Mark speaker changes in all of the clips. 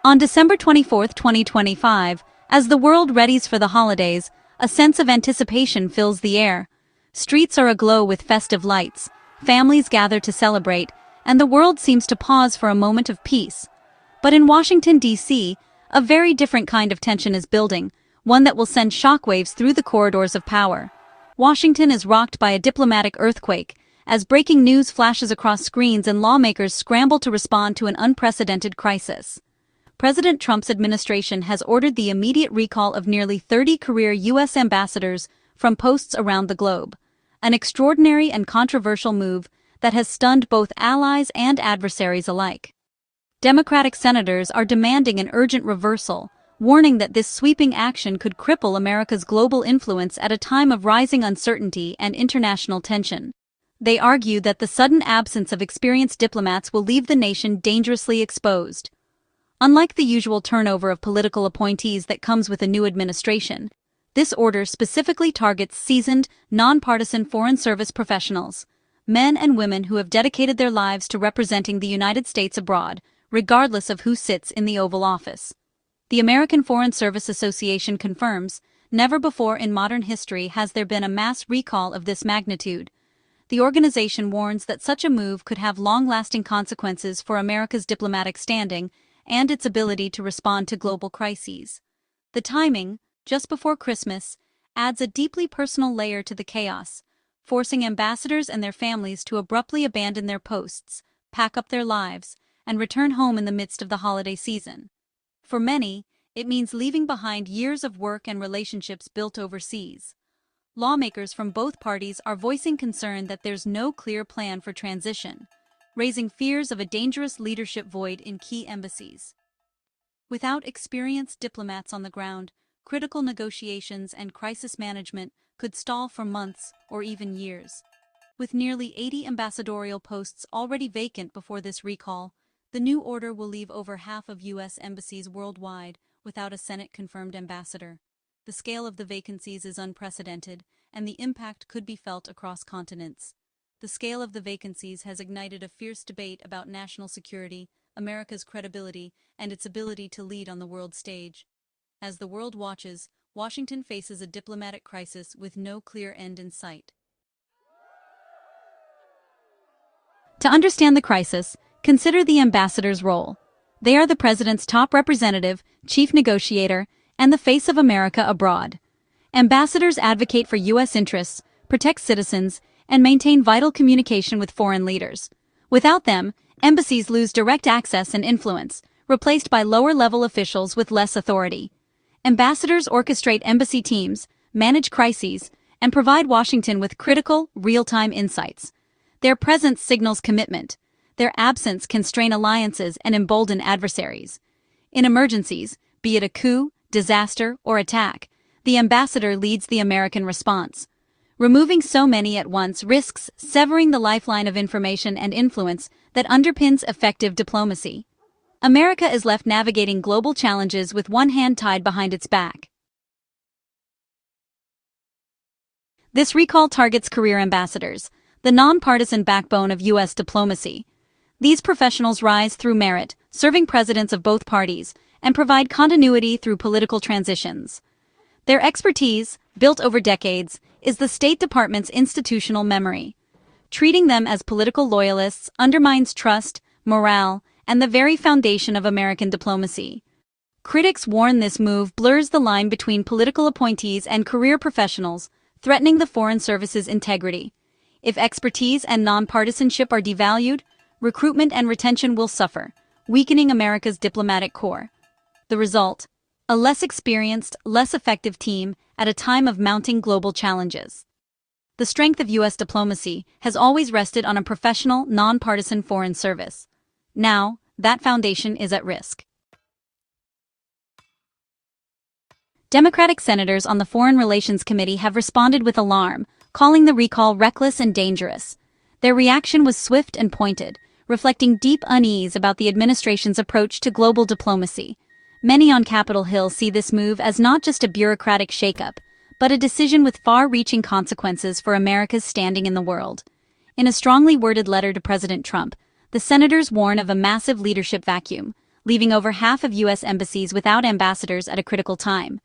Speaker 1: On December 24, 2025, as the world readies for the holidays, a sense of anticipation fills the air. Streets are aglow with festive lights, families gather to celebrate, and the world seems to pause for a moment of peace. But in Washington, D.C., a very different kind of tension is building, one that will send shockwaves through the corridors of power. Washington is rocked by a diplomatic earthquake, as breaking news flashes across screens and lawmakers scramble to respond to an unprecedented crisis. President Trump's administration has ordered the immediate recall of nearly 30 career U.S. ambassadors from posts around the globe, an extraordinary and controversial move that has stunned both allies and adversaries alike. Democratic senators are demanding an urgent reversal, warning that this sweeping action could cripple America's global influence at a time of rising uncertainty and international tension. They argue that the sudden absence of experienced diplomats will leave the nation dangerously exposed. Unlike the usual turnover of political appointees that comes with a new administration, this order specifically targets seasoned, nonpartisan Foreign Service professionals, men and women who have dedicated their lives to representing the United States abroad, regardless of who sits in the Oval Office. The American Foreign Service Association confirms, never before in modern history has there been a mass recall of this magnitude. The organization warns that such a move could have long-lasting consequences for America's diplomatic standing and its ability to respond to global crises. The timing, just before Christmas, adds a deeply personal layer to the chaos, forcing ambassadors and their families to abruptly abandon their posts, pack up their lives, and return home in the midst of the holiday season. For many, it means leaving behind years of work and relationships built overseas. Lawmakers from both parties are voicing concern that there's no clear plan for transition, raising fears of a dangerous leadership void in key embassies. Without experienced diplomats on the ground, critical negotiations and crisis management could stall for months or even years. With nearly 80 ambassadorial posts already vacant before this recall, the new order will leave over half of U.S. embassies worldwide without a Senate-confirmed ambassador. The scale of the vacancies is unprecedented, and the impact could be felt across continents. The scale of the vacancies has ignited a fierce debate about national security, America's credibility, and its ability to lead on the world stage. As the world watches, Washington faces a diplomatic crisis with no clear end in sight. To understand the crisis, consider the ambassador's role. They are the president's top representative, chief negotiator, and the face of America abroad. Ambassadors advocate for U.S. interests, protect citizens, and maintain vital communication with foreign leaders. Without them, embassies lose direct access and influence, replaced by lower-level officials with less authority. Ambassadors orchestrate embassy teams, manage crises, and provide Washington with critical, real-time insights. Their presence signals commitment. Their absence can strain alliances and embolden adversaries. In emergencies, be it a coup, disaster, or attack, the ambassador leads the American response. Removing so many at once risks severing the lifeline of information and influence that underpins effective diplomacy. America is left navigating global challenges with one hand tied behind its back. This recall targets career ambassadors, the nonpartisan backbone of U.S. diplomacy. These professionals rise through merit, serving presidents of both parties, and provide continuity through political transitions. Their expertise, built over decades, is the State Department's institutional memory. Treating them as political loyalists undermines trust, morale, and the very foundation of American diplomacy. Critics warn this move blurs the line between political appointees and career professionals, threatening the Foreign Service's integrity. If expertise and nonpartisanship are devalued, recruitment and retention will suffer, weakening America's diplomatic core. The result: a less experienced, less effective team at a time of mounting global challenges. The strength of U.S. diplomacy has always rested on a professional, nonpartisan foreign service. Now, that foundation is at risk. Democratic senators on the Foreign Relations Committee have responded with alarm, calling the recall reckless and dangerous. Their reaction was swift and pointed, reflecting deep unease about the administration's approach to global diplomacy. Many on Capitol Hill see this move as not just a bureaucratic shakeup, but a decision with far-reaching consequences for America's standing in the world. In a strongly worded letter to President Trump, the senators warn of a massive leadership vacuum, leaving over half of U.S. embassies without ambassadors at a critical time.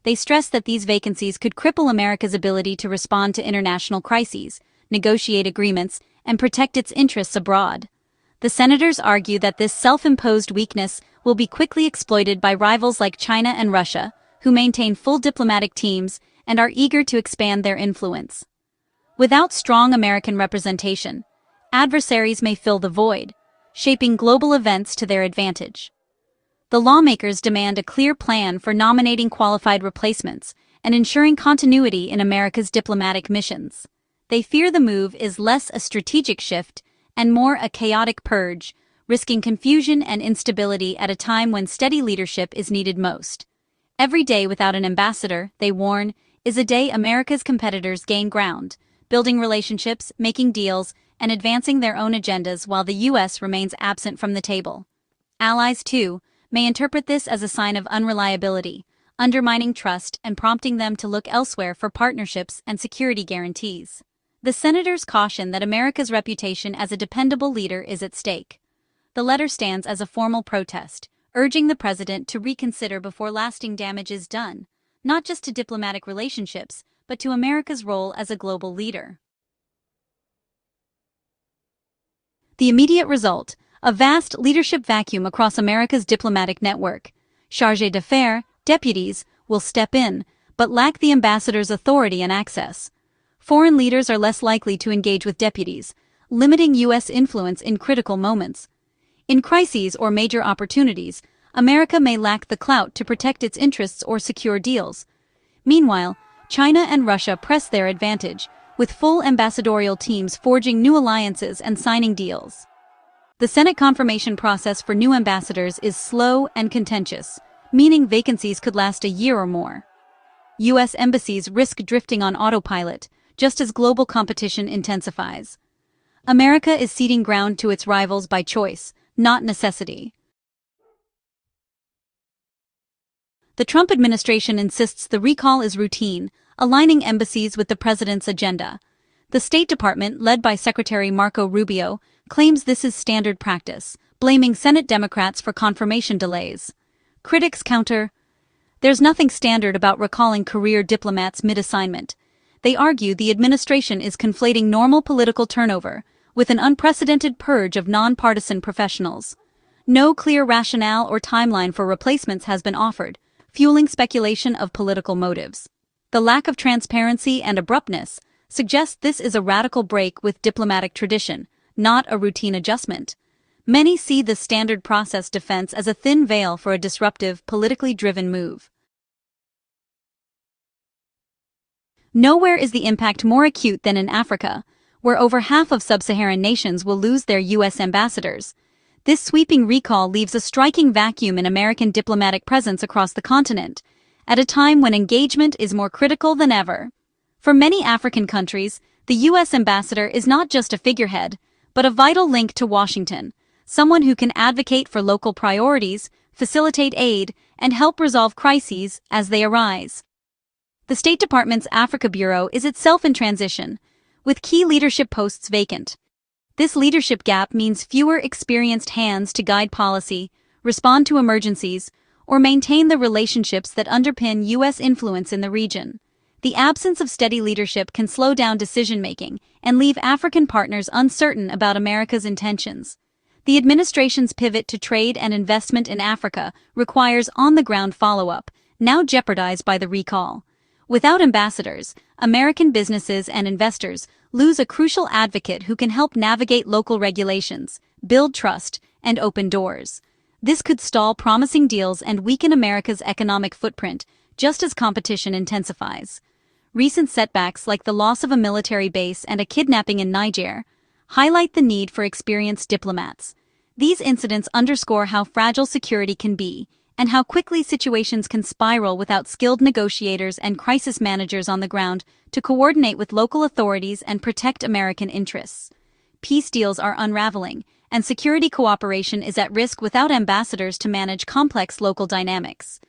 Speaker 1: They stress that these vacancies could cripple America's ability to respond to international crises, negotiate agreements, and protect its interests abroad. The senators argue that this self-imposed weakness will be quickly exploited by rivals like China and Russia, who maintain full diplomatic teams and are eager to expand their influence. Without strong American representation, adversaries may fill the void, shaping global events to their advantage. The lawmakers demand a clear plan for nominating qualified replacements and ensuring continuity in America's diplomatic missions. They fear the move is less a strategic shift and more a chaotic purge, risking confusion and instability at a time when steady leadership is needed most. Every day without an ambassador, they warn, is a day America's competitors gain ground, building relationships, making deals, and advancing their own agendas while the U.S. remains absent from the table. Allies, too, may interpret this as a sign of unreliability, undermining trust and prompting them to look elsewhere for partnerships and security guarantees. The senators caution that America's reputation as a dependable leader is at stake. The letter stands as a formal protest, urging the president to reconsider before lasting damage is done, not just to diplomatic relationships, but to America's role as a global leader. The immediate result: a vast leadership vacuum across America's diplomatic network. Chargés d'affaires, deputies, will step in, but lack the ambassador's authority and access. Foreign leaders are less likely to engage with deputies, limiting U.S. influence in critical moments. In crises or major opportunities, America may lack the clout to protect its interests or secure deals. Meanwhile, China and Russia press their advantage, with full ambassadorial teams forging new alliances and signing deals. The Senate confirmation process for new ambassadors is slow and contentious, meaning vacancies could last a year or more. U.S. embassies risk drifting on autopilot, just as global competition intensifies. America is ceding ground to its rivals by choice, not necessity. The Trump administration insists the recall is routine, aligning embassies with the president's agenda. The State Department, led by Secretary Marco Rubio, claims this is standard practice, blaming Senate Democrats for confirmation delays. Critics counter, there's nothing standard about recalling career diplomats mid-assignment. They argue the administration is conflating normal political turnover with an unprecedented purge of nonpartisan professionals. No clear rationale or timeline for replacements has been offered, fueling speculation of political motives. The lack of transparency and abruptness suggests this is a radical break with diplomatic tradition, not a routine adjustment. Many see the standard process defense as a thin veil for a disruptive, politically driven move. Nowhere is the impact more acute than in Africa, where over half of sub-Saharan nations will lose their U.S. ambassadors. This sweeping recall leaves a striking vacuum in American diplomatic presence across the continent, at a time when engagement is more critical than ever. For many African countries, the U.S. ambassador is not just a figurehead, but a vital link to Washington, someone who can advocate for local priorities, facilitate aid, and help resolve crises as they arise. The State Department's Africa Bureau is itself in transition, with key leadership posts vacant. This leadership gap means fewer experienced hands to guide policy, respond to emergencies, or maintain the relationships that underpin U.S. influence in the region. The absence of steady leadership can slow down decision-making and leave African partners uncertain about America's intentions. The administration's pivot to trade and investment in Africa requires on-the-ground follow-up, now jeopardized by the recall. Without ambassadors, American businesses and investors lose a crucial advocate who can help navigate local regulations, build trust, and open doors. This could stall promising deals and weaken America's economic footprint, just as competition intensifies. Recent setbacks like the loss of a military base and a kidnapping in Niger highlight the need for experienced diplomats. These incidents underscore how fragile security can be, and how quickly situations can spiral without skilled negotiators and crisis managers on the ground to coordinate with local authorities and protect American interests. Peace deals are unraveling, and security cooperation is at risk without ambassadors to manage complex local dynamics.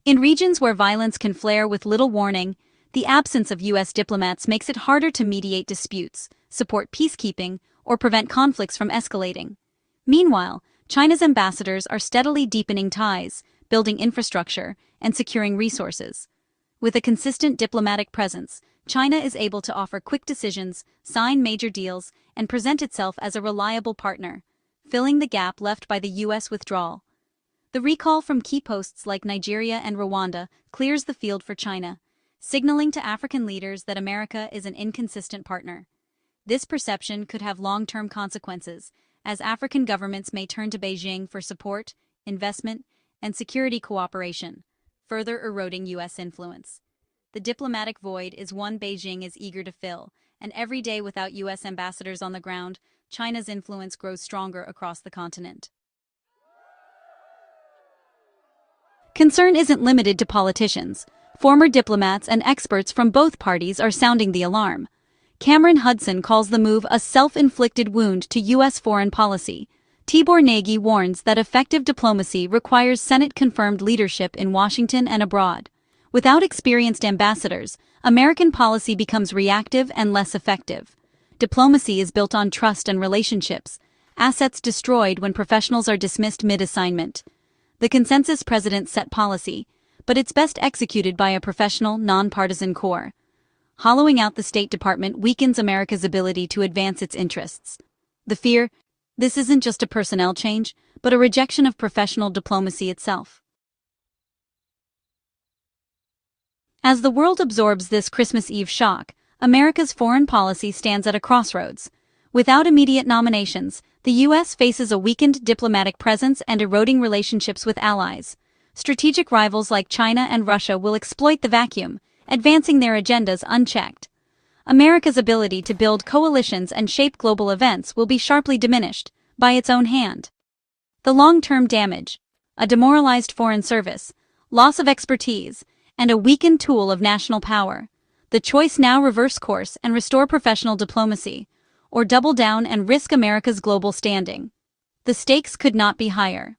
Speaker 1: In regions where violence can flare with little warning, the absence of U.S. diplomats makes it harder to mediate disputes, support peacekeeping, or prevent conflicts from escalating. Meanwhile, China's ambassadors are steadily deepening ties, building infrastructure, and securing resources. With a consistent diplomatic presence, China is able to offer quick decisions, sign major deals, and present itself as a reliable partner, filling the gap left by the U.S. withdrawal. The recall from key posts like Nigeria and Rwanda clears the field for China, signaling to African leaders that America is an inconsistent partner. This perception could have long-term consequences, as African governments may turn to Beijing for support, investment, and security cooperation, further eroding U.S. influence. The diplomatic void is one Beijing is eager to fill, and every day without U.S. ambassadors on the ground, China's influence grows stronger across the continent. Concern isn't limited to politicians. Former diplomats and experts from both parties are sounding the alarm. Cameron Hudson calls the move a self-inflicted wound to U.S. foreign policy. Tibor Nagy warns that effective diplomacy requires Senate-confirmed leadership in Washington and abroad. Without experienced ambassadors, American policy becomes reactive and less effective. Diplomacy is built on trust and relationships, assets destroyed when professionals are dismissed mid-assignment. The consensus president set policy, but it's best executed by a professional, non-partisan core. Hollowing out the State Department weakens America's ability to advance its interests. The fear: this isn't just a personnel change, but a rejection of professional diplomacy itself. As the world absorbs this Christmas Eve shock, America's foreign policy stands at a crossroads. Without immediate nominations, the U.S. faces a weakened diplomatic presence and eroding relationships with allies. Strategic rivals like China and Russia will exploit the vacuum, advancing their agendas unchecked. America's ability to build coalitions and shape global events will be sharply diminished by its own hand. The long-term damage: a demoralized foreign service, loss of expertise, and a weakened tool of national power. The choice now: reverse course and restore professional diplomacy, or double down and risk America's global standing. The stakes could not be higher.